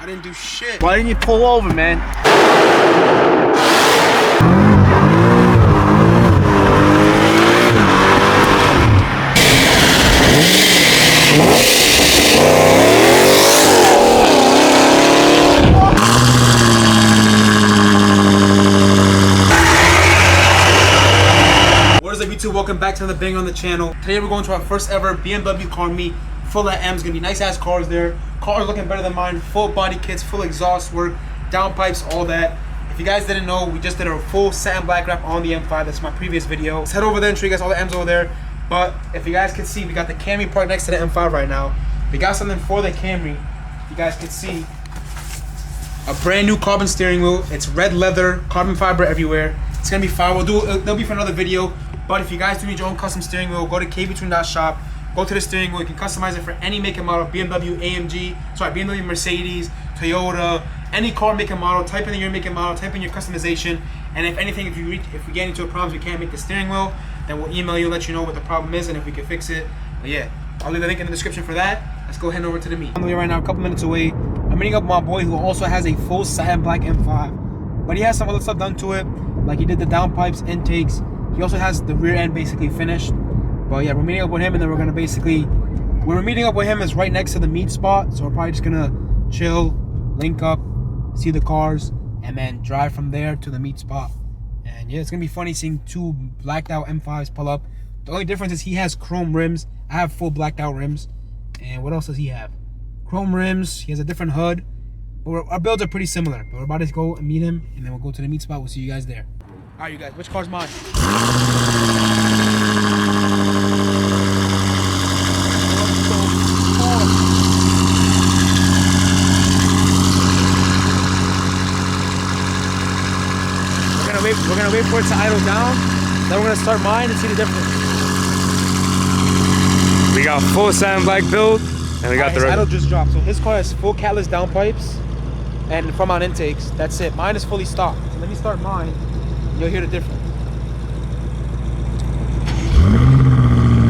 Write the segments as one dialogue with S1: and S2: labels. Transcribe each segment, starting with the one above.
S1: I didn't do shit.
S2: Why didn't you pull over, man?
S1: What is up, YouTube? Welcome back to another banger on the channel. Today we're going to our first ever BMW car meet. Full of M's, gonna be nice ass cars there. Cars looking better than mine. Full body kits, full exhaust work, downpipes, all that. If you guys didn't know, we just did a full satin black wrap on the M5. That's my previous video. Let's head over there and show you guys all the M's over there. But if you guys can see, we got the Camry parked next to the M5 right now. We got something for the Camry. You guys can see a brand new carbon steering wheel. It's red leather, carbon fiber everywhere. It's gonna be fire. They'll be for another video. But if you guys do need your own custom steering wheel, go to KBTuning.shop. Go to the steering wheel. You can customize it for any make and model. BMW, BMW, Mercedes, Toyota, any car make and model. Type in your make and model. Type in your customization. And if anything, if we get into a problem, we can't make the steering wheel, then we'll email you, let you know what the problem is, and if we can fix it. But yeah, I'll leave the link in the description for that. Let's go head over to the meet. I'm right now, a couple minutes away. I'm meeting up with my boy who also has a full satin black M5, but he has some other stuff done to it, like he did the downpipes, intakes. He also has the rear end basically finished. But yeah, we're meeting up with him, and then we're gonna basically, where we're meeting up with him is right next to the meet spot. So we're probably just gonna chill, link up, see the cars, and then drive from there to the meet spot. And yeah, it's gonna be funny seeing two blacked out M5s pull up. The only difference is he has chrome rims. I have full blacked out rims. And what else does he have? Chrome rims. He has a different hood. But our builds are pretty similar. But we're about to go and meet him, and then we'll go to the meet spot. We'll see you guys there. All right, you guys, which car's mine? We're gonna wait for it to idle down, then we're gonna start mine and see the difference.
S2: We got full satin black build, and we got the
S1: idle just dropped. So his car has full catless downpipes and front mount intakes. That's it. Mine is fully stocked. So let me start mine, and you'll hear the difference.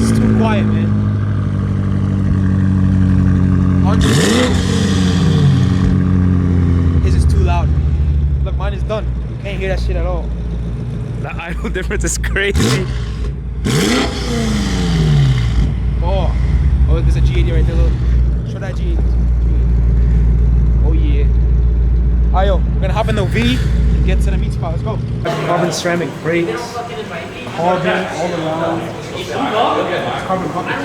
S1: It's too quiet, man. His is too loud. Look, mine is done. You can't hear that shit at all.
S2: The idle difference is crazy.
S1: Oh, there's a G80 right there. Look, show that G80. Oh yeah. Alright, yo, we're gonna hop in the V and get to the meet spot. Let's go. Carbon ceramic brakes, carbon all around. It's carbon buckets.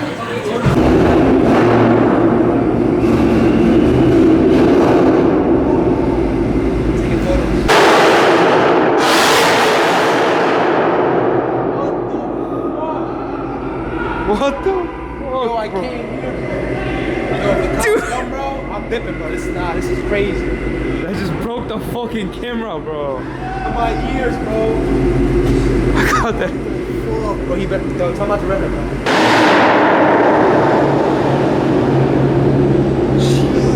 S2: What the?
S1: Yo, I can't hear. Yo, if the cops come, bro, I'm dipping, bro. This is crazy.
S2: I just broke the fucking camera, bro.
S1: My ears, bro.
S2: I got that.
S1: Fuck, bro. You better tell him not to rev it, bro. Jeez.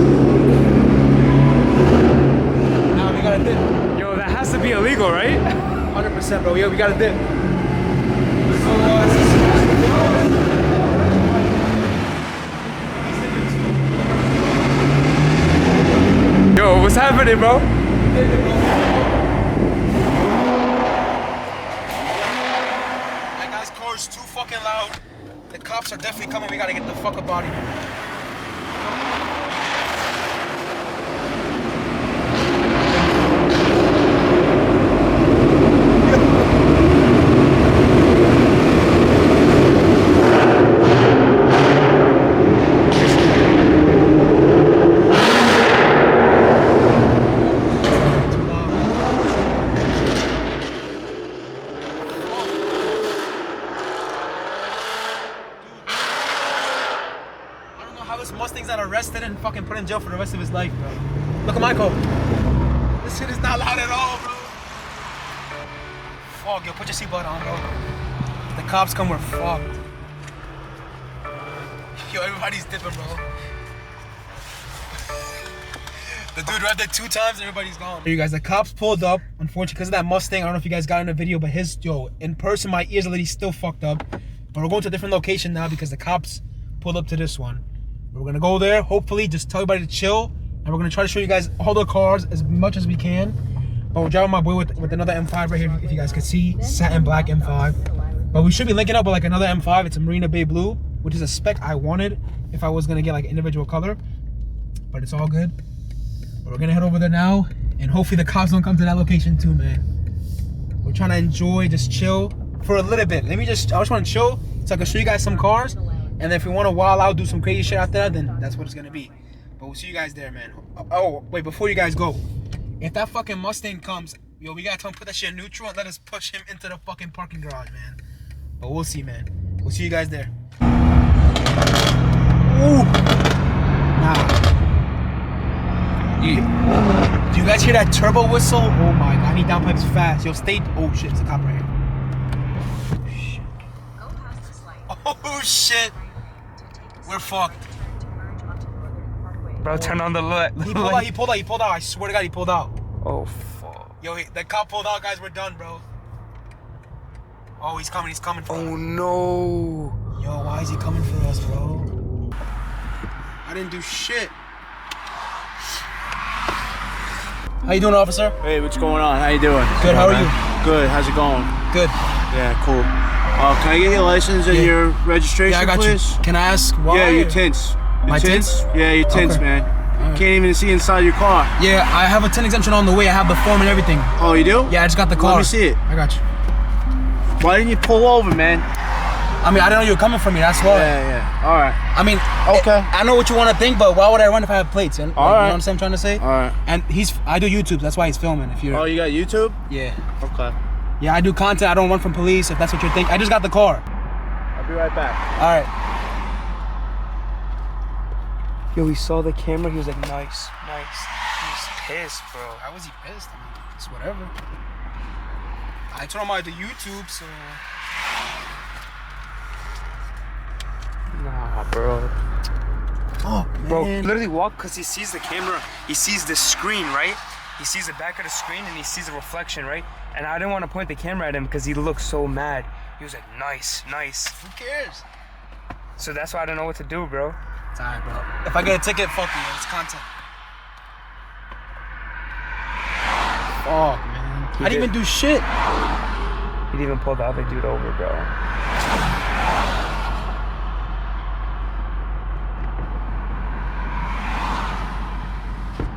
S1: Now we gotta dip.
S2: Yo, that has to be illegal, right?
S1: 100%, bro. Yo, we gotta dip. So,
S2: Yo, what's happening, bro?
S1: that guy's car is too fucking loud. The cops are definitely coming. We gotta get the fuck up out of here. Mustang's not arrested and fucking put in jail for the rest of his life, bro. Look at my car. This shit is not loud at all, bro. Fuck, yo, put your seatbelt on, bro. If the cops come, we're fucked. Yo, everybody's dipping, bro. The dude revved it 2 times and everybody's gone. Hey, you guys, the cops pulled up, unfortunately, because of that Mustang. I don't know if you guys got in the video, but in person, my ears are literally still fucked up. But we're going to a different location now because the cops pulled up to this one. We're gonna go there, hopefully, just tell everybody to chill and we're gonna try to show you guys all the cars as much as we can. But we're driving my boy with another M5 right here, if you guys can see, satin black M5. But we should be linking up with like another M5. It's a Marina Bay Blue, which is a spec I wanted if I was gonna get like individual color. But it's all good. But we're gonna head over there now, and hopefully the cops don't come to that location too, man. We're trying to enjoy, just chill for a little bit. I just want to chill so I can show you guys some cars. And then if we want to wild out, do some crazy shit after that, then that's what it's gonna be. But we'll see you guys there, man. Oh, wait, before you guys go, if that fucking Mustang comes, yo, we gotta tell him put that shit in neutral and let us push him into the fucking parking garage, man. But we'll see, man. We'll see you guys there. Ooh. Nah. Yeah. Do you guys hear that turbo whistle? Oh my god, I need downpipes fast. Yo, stay. Oh shit, it's a cop right here. Oh shit. We're fucked.
S2: Bro, turn on the light.
S1: He pulled out. I swear to God, he pulled out.
S2: Oh, fuck.
S1: Yo, the cop pulled out, guys. We're done, bro. Oh, he's coming for us.
S2: Oh, no.
S1: Yo, why is he coming for us, bro? I didn't do shit. How you doing, officer?
S3: Hey, what's going on? How you doing?
S1: Good, how are you?
S3: Good, how's it going?
S1: Good.
S3: Yeah, cool. Can I get your license and your registration,
S1: Yeah, I got
S3: please?
S1: you. Can I ask why?
S3: Yeah, your tints.
S1: My tints?
S3: Yeah, your tints,
S1: Okay.
S3: man.
S1: Right.
S3: Can't even see inside your car.
S1: Yeah, I have a 10 exemption on the way. I have the form and everything.
S3: Oh, you do?
S1: Yeah, I just got the car.
S3: Let me see it.
S1: I got you.
S3: Why didn't you pull over, man?
S1: I mean, I didn't know you were coming for me. That's why.
S3: Yeah. All right.
S1: I mean,
S3: Okay.
S1: I know what you want to think, but why would I run if I have plates? And,
S3: All
S1: you
S3: right.
S1: know what I'm trying to say?
S3: All right.
S1: And I do YouTube. That's why he's filming. If you're.
S3: Oh, you got YouTube?
S1: Yeah.
S3: Okay.
S1: Yeah, I do content. I don't run from police. If that's what you're thinking. I just got the car.
S3: I'll be right back.
S1: All right. Yo, he saw the camera. He was like, nice.
S2: He's pissed, bro.
S1: How was he pissed? I mean, it's whatever. I told him I do YouTube, so.
S2: Nah, bro.
S1: Oh,
S2: Bro,
S1: man.
S2: literally walk because he sees the camera. He sees the screen, right? He sees the back of the screen and he sees the reflection, right? And I didn't want to point the camera at him because he looked so mad. He was like, nice.
S1: Who cares?
S2: So that's why I don't know what to do, bro.
S1: It's alright, bro. If I get a ticket, fuck you. It's content. Fuck, man. I didn't even do shit.
S2: He'd even pull the other dude over, bro.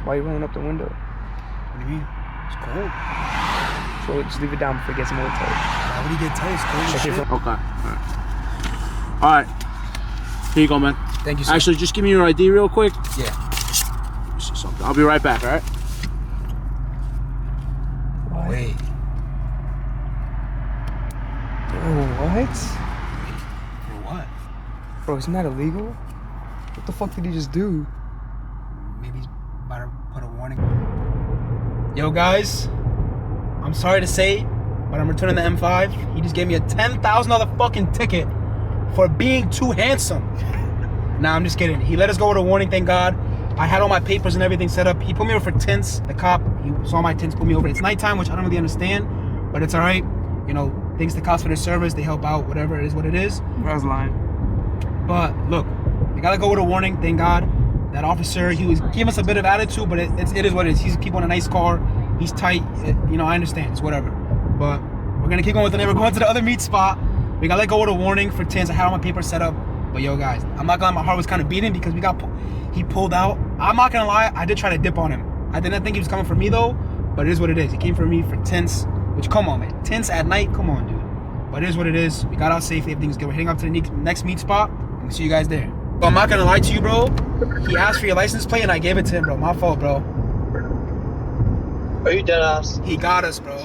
S2: Why are you rolling up the window?
S1: What do you mean? It's cold.
S2: So just leave it down before it gets more tight.
S1: Why would he get tight? It's cold as
S2: Check
S1: shit.
S2: your phone.
S3: Okay. All right. Here you go, man.
S1: Thank you, sir.
S3: Actually, just give me your ID real quick.
S1: Yeah.
S3: I'll be right back, all right?
S1: Wait.
S2: Oh, what?
S1: For what?
S2: Bro, isn't that illegal? What the fuck did he just do?
S1: Maybe he's about to put a warning. Yo, guys. I'm sorry to say, but I'm returning the M5. He just gave me a $10,000 fucking ticket for being too handsome. Nah, I'm just kidding. He let us go with a warning, thank God. I had all my papers and everything set up. He put me over for tints. The cop, he saw my tints, put me over. It's nighttime, which I don't really understand, but it's all right. You know, thanks to cops for their service. They help out, whatever it is, what it is.
S2: I was lying.
S1: But look, you gotta go with a warning, thank God. That officer, he was giving us a bit of attitude, but it is what it is. He's keep on a nice car. He's tight. You know, I understand. It's whatever. But we're gonna keep going with the name. We're going to the other meat spot. We gotta let go with a warning for tints. I had all my papers set up. But yo, guys, I'm not gonna lie, my heart was kind of beating because he pulled out. I'm not gonna lie, I did try to dip on him. I didn't think he was coming for me though, but it is what it is. He came for me for tints, which, come on, man. Tints at night, come on, dude. But it is what it is. We got out safely, everything's good. We're heading up to the next meet spot, and we'll see you guys there. But I'm not gonna lie to you, bro. He asked for your license plate, and I gave it to him, bro. My fault, bro.
S4: Are you dead ass?
S1: He got us, bro.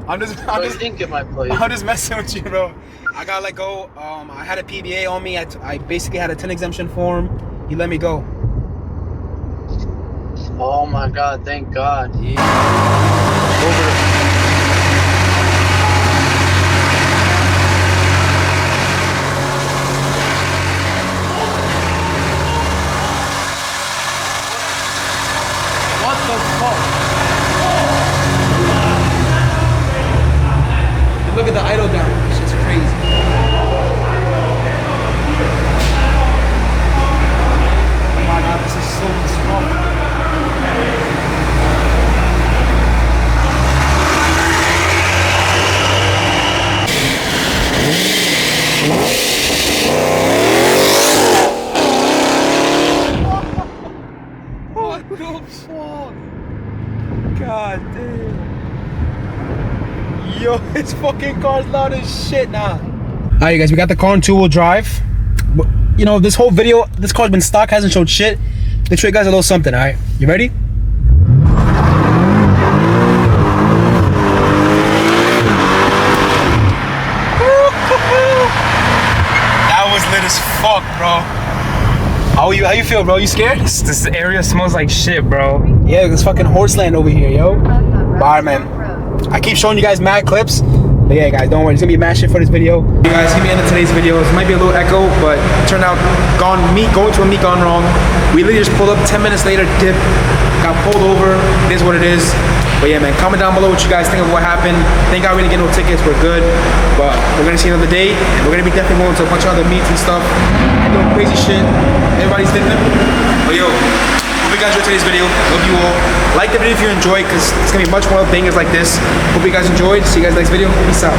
S1: I'm just
S4: didn't get my plate.
S1: I'm just messing with you, bro. I gotta let go. I had a PBA on me. I basically had a 10 exemption form. He let me go.
S4: Oh my god, thank God.
S1: Yeah. What the fuck? Look at the idle down. This shit's crazy. Yo, this fucking car's loud as shit now. Alright, you guys, we got the car in two-wheel drive. You know, this whole video, this car's been stock, hasn't showed shit. Let's show you guys a little something, alright? You ready? That was lit as fuck, bro. How you feel, bro? You scared?
S2: This area smells like shit, bro.
S1: Yeah, it's fucking horse land over here, yo. Alright, man. I keep showing you guys mad clips. But yeah, guys, don't worry. It's gonna be mad shit for this video. You guys, see me end of today's video. It might be a little echo, but it turned out going to a meet gone wrong. We literally just pulled up 10 minutes later, dip, got pulled over. It is what it is. But yeah, man, comment down below what you guys think of what happened. Thank God we didn't get no tickets. We're good. But we're gonna see another day, and we're gonna be definitely going to a bunch of other meets and stuff and doing crazy shit. Everybody's different. But yo, hope you guys enjoyed today's video. Love you all. Like the video if you enjoyed, because it's gonna be much more bangers like this. Hope you guys enjoyed. See you guys next video. Peace out.